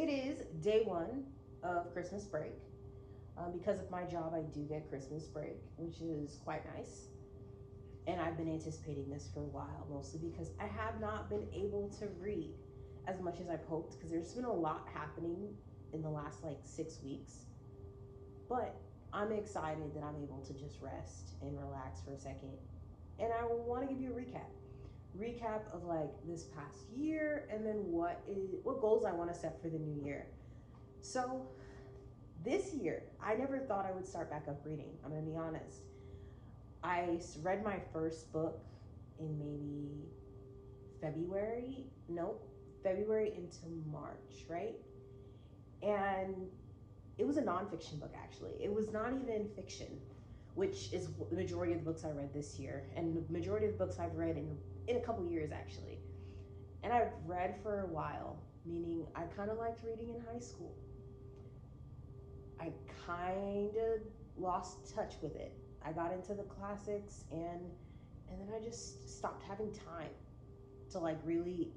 it is day one of Christmas break. Because of my job, I do get Christmas break, which is quite nice. And I've been anticipating this for a while, mostly because I have not been able to read as much as I've hoped, because there's been a lot happening in the last like 6 weeks. But I'm excited that I'm able to just rest and relax for a second. And I want to give you a recap of like this past year, and then what goals I want to set for the new year. So this year, I never thought I would start back up reading. I'm gonna be honest. I read my first book in maybe February. Nope, February into March, right? And it was a nonfiction book, actually. It was not even fiction, which is the majority of the books I read this year, and the majority of the books I've read in a couple years, actually. And I've read for a while, meaning I kind of liked reading in high school. I kind of lost touch with it. I got into the classics, and then I just stopped having time to like really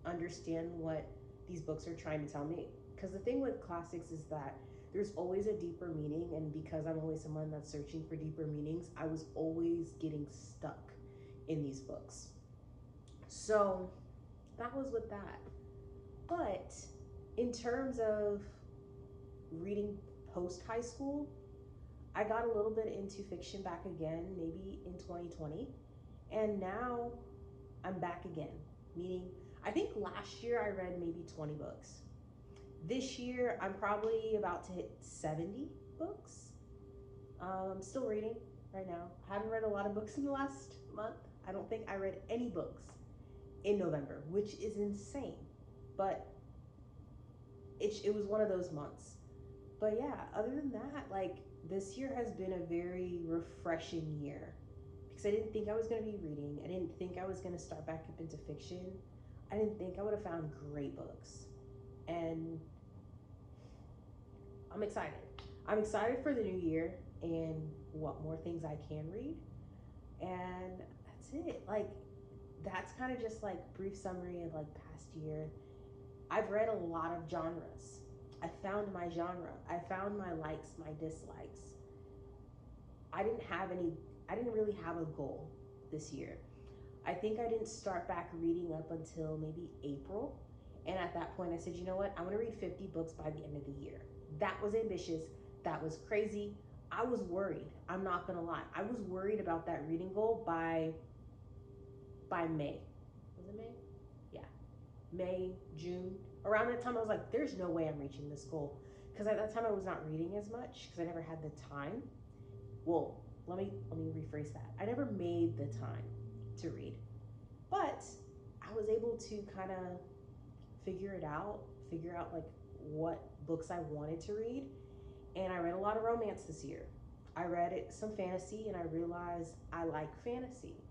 understand what these books are trying to tell me. Because the thing with classics is that there's always a deeper meaning, and because I'm always someone that's searching for deeper meanings, I was always getting stuck in these books. So that was with that. But in terms of reading post high school, I got a little bit into fiction back again, maybe in 2020. And now I'm back again, meaning I think last year I read maybe 20 books. This year I'm probably about to hit 70 books. I'm still reading right now. I haven't read a lot of books in the last month. I don't think I read any books in November, which is insane. But it was one of those months. But yeah, other than that, like this year has been a very refreshing year, because I didn't think I was going to be reading. I didn't think I was going to start back up into fiction. I didn't think I would have found great books. And I'm excited. I'm excited for the new year and what more things I can read. And that's it. Like, that's kind of just like brief summary of like past year. I've read a lot of genres. I found my genre. I found my likes, my dislikes. I didn't really have a goal this year. I think I didn't start back reading up until maybe April. And at that point I said, you know what? I want to read 50 books by the end of the year. That was ambitious. That was crazy. I was worried. I'm not going to lie. I was worried about that reading goal by May. Was it May? Yeah. May, June. Around that time I was like, there's no way I'm reaching this goal. Because at that time I was not reading as much because I never had the time. Well, let me rephrase that. I never made the time to read. But I was able to kind of figure out like what books I wanted to read. And I read a lot of romance this year. I read some fantasy, and I realized I like fantasy.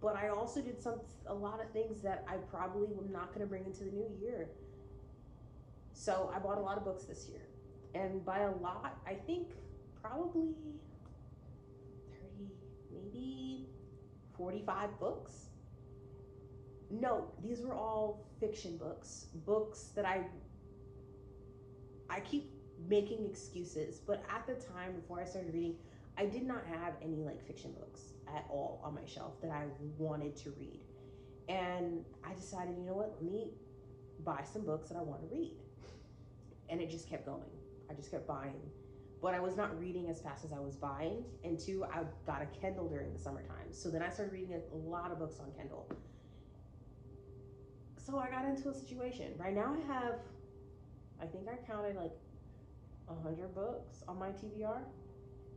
But I also did a lot of things that I probably am not going to bring into the new year. So I bought a lot of books this year. And by a lot, I think probably 30, maybe 45 books. No, these were all fiction books. Books that I keep making excuses, but at the time before I started reading, I did not have any like fiction books at all on my shelf that I wanted to read. And I decided, you know what, let me buy some books that I want to read. And it just kept going. I just kept buying. But I was not reading as fast as I was buying. And two, I got a Kindle during the summertime. So then I started reading a lot of books on Kindle. So I got into a situation. Right now I think I counted like 100 books on my TBR.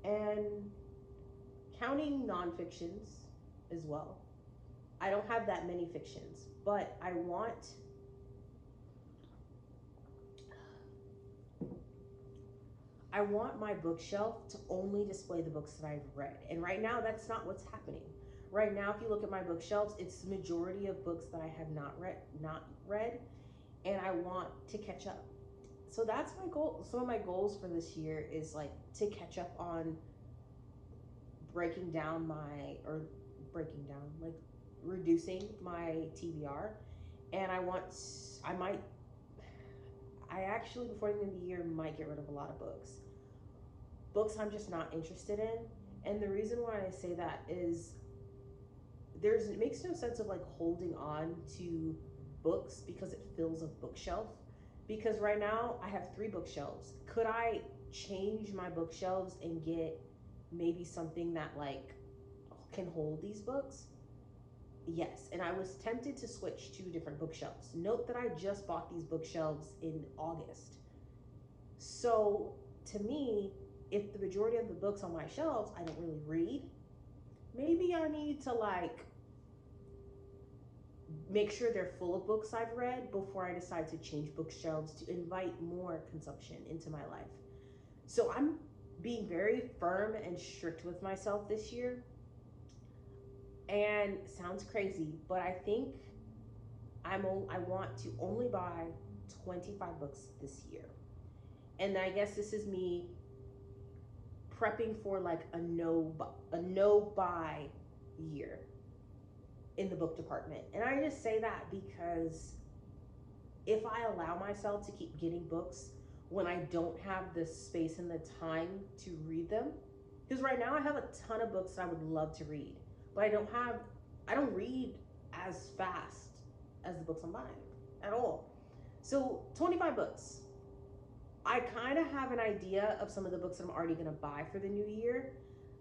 And counting nonfictions as well. I don't have that many fictions, but I want my bookshelf to only display the books that I've read. And right now, that's not what's happening. Right now, if you look at my bookshelves, it's the majority of books that I have not read, and I want to catch up. So that's my goal. Some of my goals for this year is like to catch up on reducing my TBR. And I might I actually, before the end of the year, might get rid of a lot of books I'm just not interested in. And the reason why I say that is it makes no sense of like holding on to books because it fills a bookshelf. Because right now I have three bookshelves. Could I change my bookshelves and get maybe something that like can hold these books? Yes, and I was tempted to switch to different bookshelves. Note that I just bought these bookshelves in August. So to me, if the majority of the books on my shelves I don't really read, maybe I need to like make sure they're full of books I've read before I decide to change bookshelves to invite more consumption into my life. So I'm being very firm and strict with myself this year. And sounds crazy, but I think I want to only buy 25 books this year. And I guess this is me prepping for like a no buy year in the book department. And I just say that because if I allow myself to keep getting books when I don't have the space and the time to read them, because right now I have a ton of books I would love to read, but I don't read as fast as the books I'm buying at all. So 25 books. I kind of have an idea of some of the books that I'm already going to buy for the new year,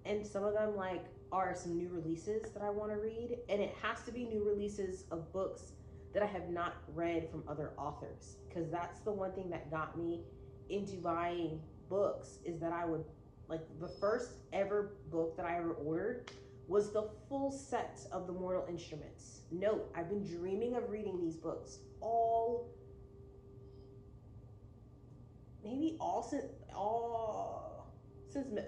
and some of them like are some new releases that I want to read, and it has to be new releases of books that I have not read from other authors, because that's the one thing that got me into buying books, is that I would like the first ever book that I ever ordered was the full set of the Mortal Instruments. Note, I've been dreaming of reading these books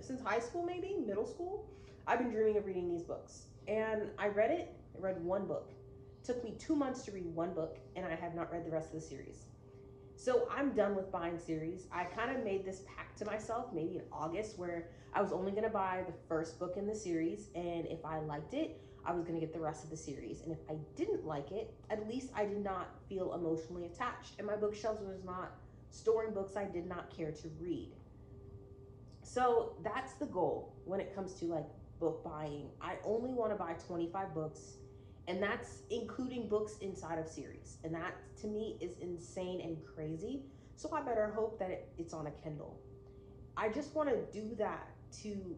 since high school, maybe middle school. I've been dreaming of reading these books, and I read one book. It took me 2 months to read one book, and I have not read the rest of the series. So I'm done with buying series. I kind of made this pact to myself maybe in August, where I was only going to buy the first book in the series, and if I liked it, I was going to get the rest of the series. And if I didn't like it, at least I did not feel emotionally attached, and my bookshelves was not storing books I did not care to read. So that's the goal when it comes to like book buying. I only want to buy 25 books, and that's including books inside of series. And that to me is insane and crazy. So I better hope that it's on a Kindle. I just want to do that to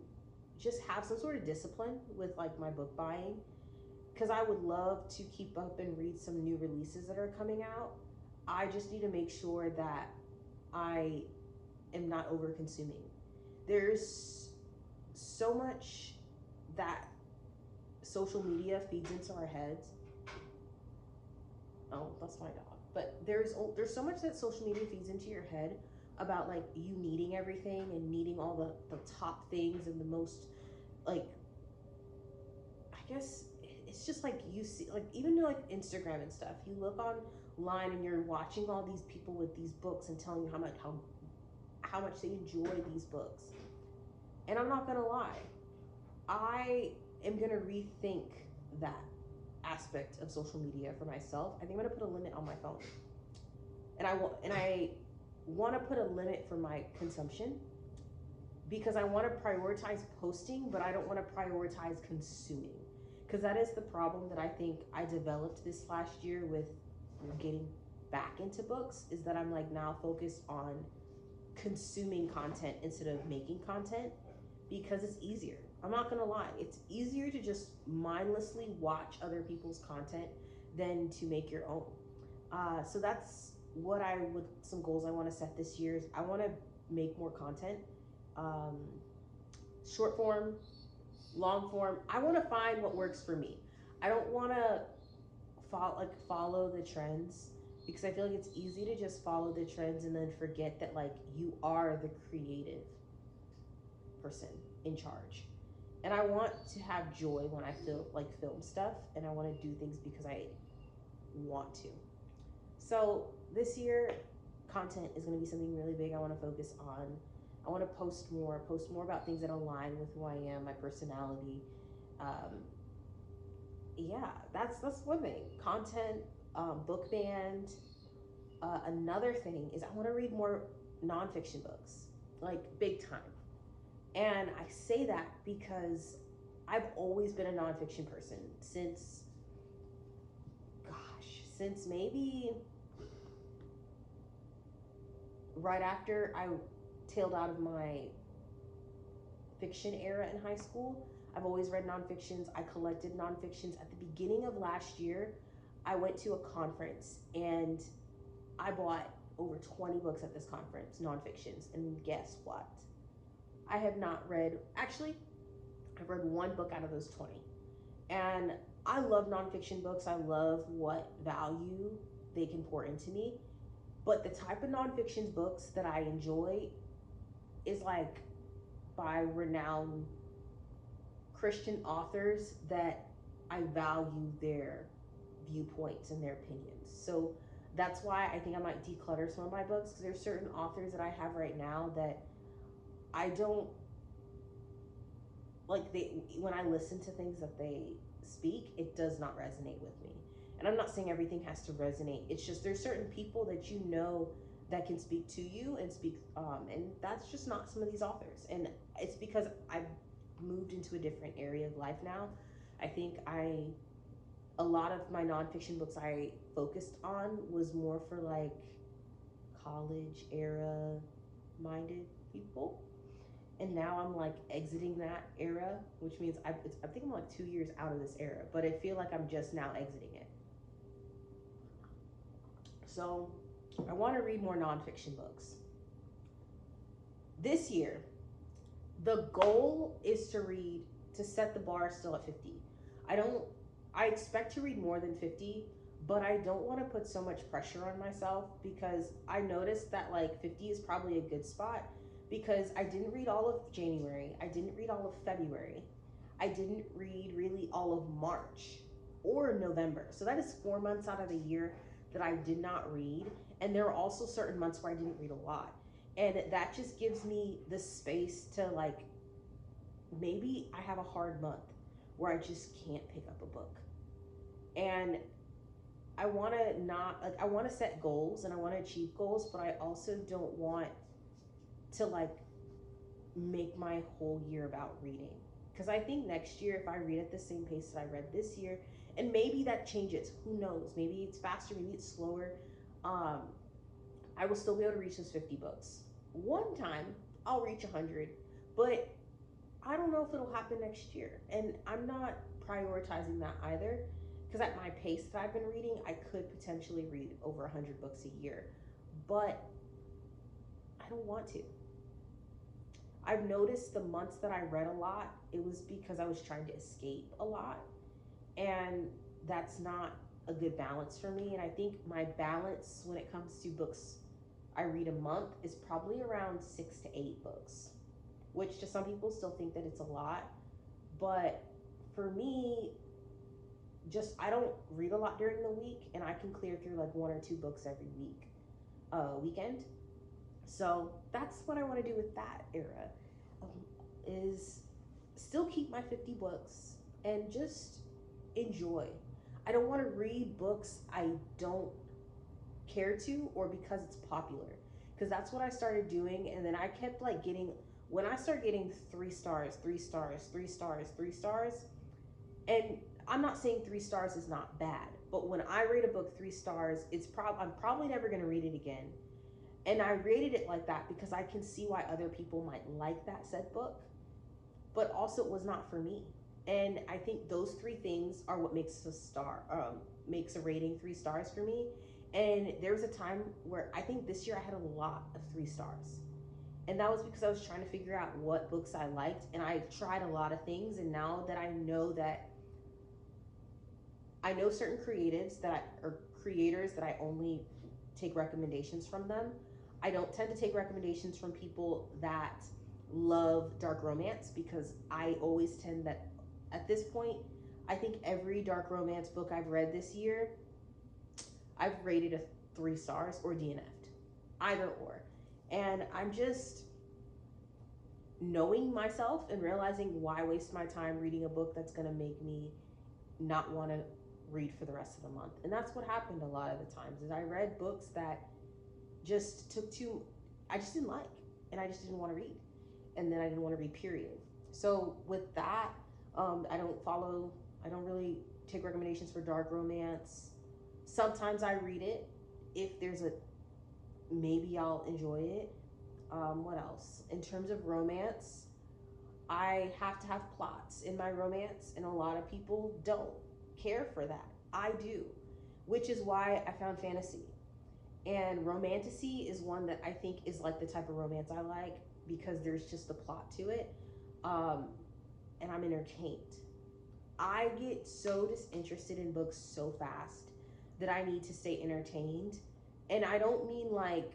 just have some sort of discipline with like my book buying, because I would love to keep up and read some new releases that are coming out. I just need to make sure that I am not over consuming. There's so much that social media feeds into our heads. Oh, that's my dog. But there's so much that social media feeds into your head about like you needing everything and needing all the top things and the most like, I guess it's just like you see like even like Instagram and stuff. You look online and you're watching all these people with these books and telling you how much they enjoy these books. And I'm not gonna lie, I am gonna rethink that aspect of social media for myself. I think I'm gonna put a limit on my phone, and I want to put a limit for my consumption, because I want to prioritize posting, but I don't want to prioritize consuming, because that is the problem that I think I developed this last year with getting back into books, is that I'm like now focused on consuming content instead of making content, because it's easier. I'm not gonna lie, it's easier to just mindlessly watch other people's content than to make your own. So that's some goals I want to set this year. Is I want to make more content, short form, long form. I want to find what works for me. I don't want to follow the trends, because I feel like it's easy to just follow the trends and then forget that like you are the creative person in charge. And I want to have joy when I film stuff, and I want to do things because I want to. So this year, content is going to be something really big I want to focus on. I want to post more about things that align with who I am, my personality. Yeah, that's one thing. Content, book band, Another thing is I want to read more nonfiction books, like big time. And I say that because I've always been a nonfiction person since maybe right after I tailed out of my fiction era in high school. I've always read nonfictions. I collected nonfictions. At the beginning of last year, I went to a conference and I bought over 20 books at this conference, nonfictions. And guess what? I have not read, actually, I've read one book out of those 20. And I love nonfiction books. I love what value they can pour into me. But the type of nonfiction books that I enjoy is like by renowned Christian authors that I value their viewpoints and their opinions. So that's why I think I might declutter some of my books, because there's certain authors that I have right now that I don't like. When I listen to things that they speak, it does not resonate with me. And I'm not saying everything has to resonate. It's just there's certain people that you know that can speak to you and speak, and that's just not some of these authors. And it's because I've moved into a different area of life now. I think a lot of my nonfiction books I focused on was more for like college era minded people. And now I'm like exiting that era, which means I think I'm like 2 years out of this era, but I feel like I'm just now exiting it. So I want to read more nonfiction books. This year, the goal is to set the bar still at 50. I expect to read more than 50, but I don't want to put so much pressure on myself, because I noticed that like 50 is probably a good spot, because I didn't read all of January. I didn't read all of February. I didn't read really all of March or November. So that is 4 months out of the year that I did not read. And there are also certain months where I didn't read a lot. And that just gives me the space to like, maybe I have a hard month where I just can't pick up a book. And I want to set goals and I want to achieve goals, but I also don't want to like make my whole year about reading. Because I think next year, if I read at the same pace that I read this year, and maybe that changes, who knows? Maybe it's faster, maybe it's slower. I will still be able to reach those 50 books. One time, I'll reach 100, but I don't know if it'll happen next year. And I'm not prioritizing that either, because at my pace that I've been reading, I could potentially read over 100 books a year, but I don't want to. I've noticed the months that I read a lot, it was because I was trying to escape a lot. And that's not a good balance for me. And I think my balance when it comes to books I read a month is probably around 6 to 8 books, which to some people still think that it's a lot. But for me, I don't read a lot during the week, and I can clear through like 1 or 2 books every weekend. So that's what I want to do with that era, is still keep my 50 books and just enjoy. I don't want to read books I don't care to, or because it's popular, because that's what I started doing. And then I kept like when I started getting 3 stars, 3 stars, 3 stars, 3 stars, and I'm not saying 3 stars is not bad, but when I rate a book 3 stars, I'm probably never going to read it again. And I rated it like that because I can see why other people might like that said book, but also it was not for me. And I think those 3 things are what makes a rating 3 stars for me. And there was a time where I think this year I had a lot of 3 stars. And that was because I was trying to figure out what books I liked. And I tried a lot of things. And now that I know certain creators that I only take recommendations from them. I don't tend to take recommendations from people that love dark romance, because I always tend that at this point, I think every dark romance book I've read this year, I've rated a 3 stars or DNF'd, either or. And I'm just knowing myself and realizing why waste my time reading a book that's going to make me not want to read for the rest of the month. And that's what happened a lot of the times is I read books that just took too, I just didn't like, and I just didn't want to read. And then I didn't want to read, period. So with that, I don't really take recommendations for dark romance. Sometimes I read it if there's a, maybe I'll enjoy it. What else? In terms of romance, I have to have plots in my romance, and a lot of people don't care for that. I do, which is why I found fantasy. And romantasy is one that I think is like the type of romance I like because there's just a plot to it, and I'm entertained. I get so disinterested in books so fast that I need to stay entertained. And I don't mean like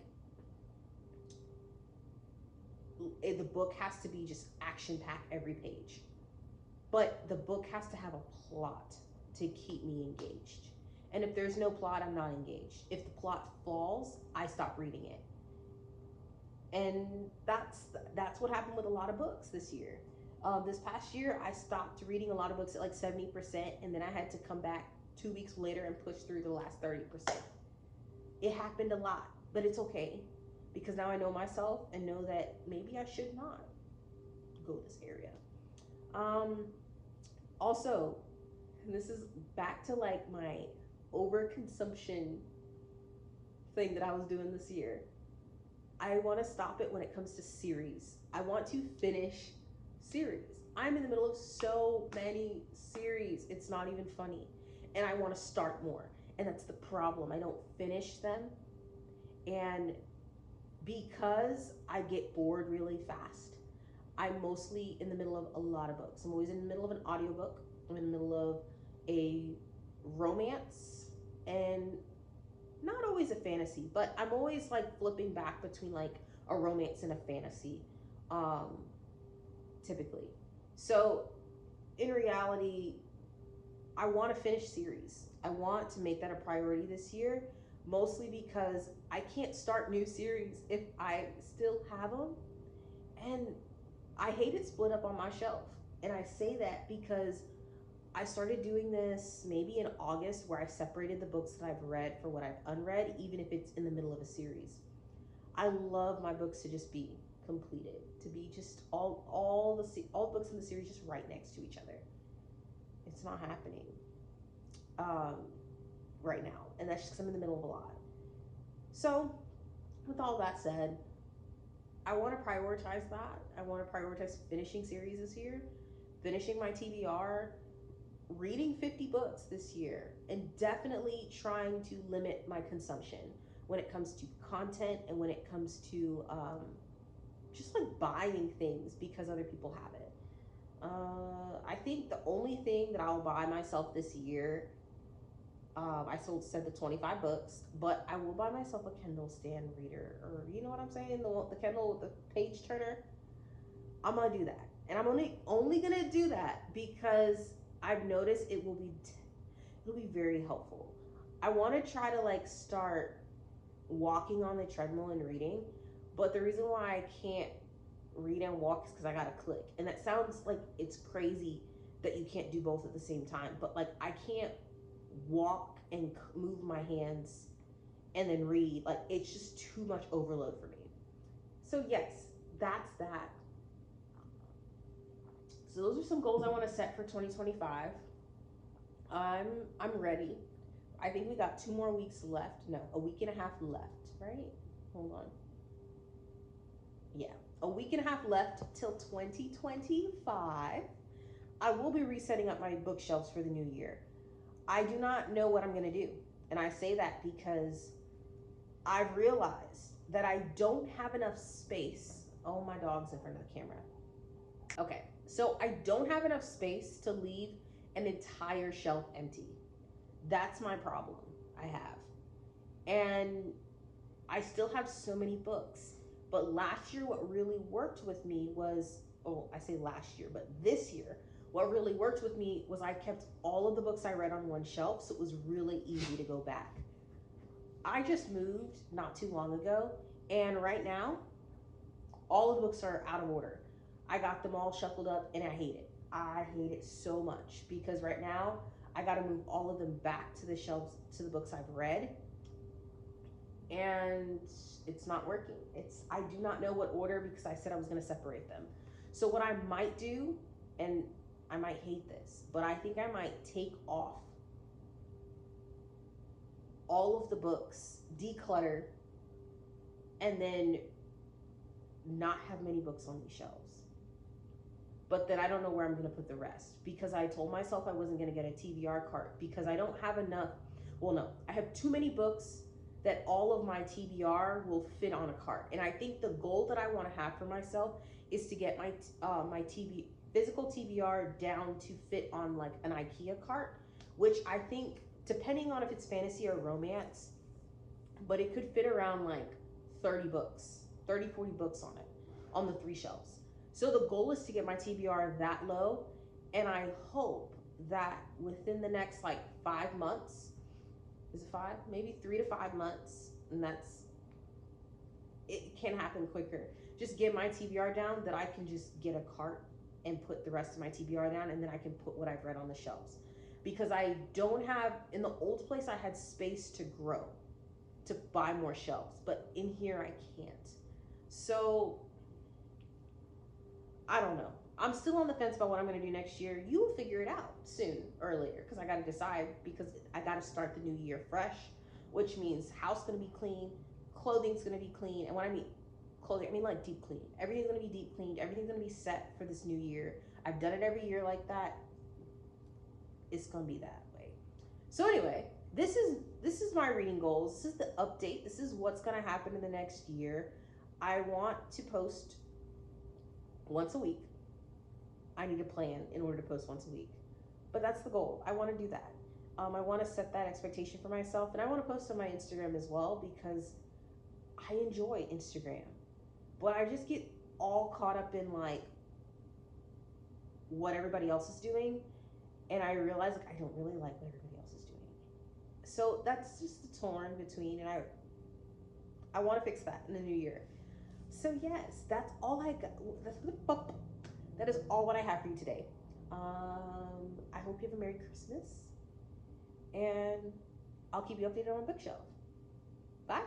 the book has to be just action packed every page, but the book has to have a plot to keep me engaged. And if there's no plot, I'm not engaged. If the plot falls, I stop reading it. And that's what happened with a lot of books this year. This past year, I stopped reading a lot of books at like 70%, and then I had to come back 2 weeks later and push through the last 30%. It happened a lot, but it's okay because now I know myself and know that maybe I should not go this area. Also, and this is back to like my overconsumption thing that I was doing this year. I want to stop it when it comes to series. I want to finish series. I'm in the middle of so many series. It's not even funny. And I want to start more. And that's the problem. I don't finish them. And because I get bored really fast, I'm mostly in the middle of a lot of books. I'm always in the middle of an audiobook. I'm in the middle of a romance, and not always a fantasy, but I'm always like flipping back between like a romance and a fantasy, typically. So in reality, I want to finish series. I want to make that a priority this year, mostly because I can't start new series if I still have them. And I hate it split up on my shelf. And I say that because I started doing this maybe in August, where I separated the books that I've read for what I've unread, even if it's in the middle of a series. I love my books to just be completed, to be just all the books in the series just right next to each other. It's not happening right now, and that's just because I'm in the middle of a lot. So, with all that said, I want to prioritize that. I want to prioritize finishing series this year, finishing my TBR, reading 50 books this year, and definitely trying to limit my consumption when it comes to content and when it comes to just like buying things because other people have it. I think the only thing that I'll buy myself this year, I said the 25 books, but I will buy myself a Kindle stand reader, or you know what I'm saying, the Kindle with the page turner. I'm gonna do that, and I'm only gonna do that because I've noticed it'll be very helpful. I want to try to like start walking on the treadmill and reading, but the reason why I can't read and walk is because I gotta click, and that sounds like it's crazy that you can't do both at the same time, but like I can't walk and move my hands and then read. Like it's just too much overload for me. So yes, that's that. So those are some goals I want to set for 2025. I'm ready. I think we got 2 more weeks left. No, a week and a half left, right? Hold on. Yeah, a week and a half left till 2025. I will be resetting up my bookshelves for the new year. I do not know what I'm going to do. And I say that because I've realized that I don't have enough space. Oh, my dog's in front of the camera. Okay, so I don't have enough space to leave an entire shelf empty. That's my problem I have. And I still have so many books. But last year, what really worked with me was, I say last year, but this year, what really worked with me was I kept all of the books I read on one shelf, so it was really easy to go back. I just moved not too long ago, and right now, all of the books are out of order. I got them all shuffled up, and I hate it. I hate it so much because right now, I got to move all of them back to the shelves, to the books I've read, and it's not working. I do not know what order because I said I was going to separate them. So what I might do, and I might hate this, but I think I might take off all of the books, declutter, and then not have many books on these shelves. But then I don't know where I'm going to put the rest, because I told myself I wasn't going to get a TBR cart because I don't have enough. Well, no, I have too many books that all of my TBR will fit on a cart. And I think the goal that I want to have for myself is to get my physical TBR down to fit on like an IKEA cart, which I think, depending on if it's fantasy or romance, but it could fit around like 30 books, 30, 40 books on it, on the 3 shelves. So the goal is to get my TBR that low, and I hope that within the next like 5 months, is it 5? Maybe 3 to 5 months, and it can happen quicker. Just get my TBR down that I can just get a cart and put the rest of my TBR down, and then I can put what I've read on the shelves. Because I don't have, in the old place I had space to grow, to buy more shelves, but in here I can't. So I don't know. I'm still on the fence about what I'm going to do next year. You will figure it out soon or later, because I got to decide, because I got to start the new year fresh, which means house going to be clean, clothing's going to be clean. And when I mean clothing, I mean like deep clean. Everything's going to be deep cleaned. Everything's going to be set for this new year. I've done it every year like that. It's going to be that way. So anyway, this is my reading goals. This is the update. This is what's going to happen in the next year. I want to post once a week. I need a plan in order to post once a week, but that's the goal. I want to do that. I want to set that expectation for myself, and I want to post on my Instagram as well, because I enjoy Instagram, but I just get all caught up in like what everybody else is doing, and I realize like I don't really like what everybody else is doing. So that's just the torn between, and I want to fix that in the new year. So yes, that's all I got. That is all what I have for you today. I hope you have a Merry Christmas, and I'll keep you updated on my bookshelf. Bye.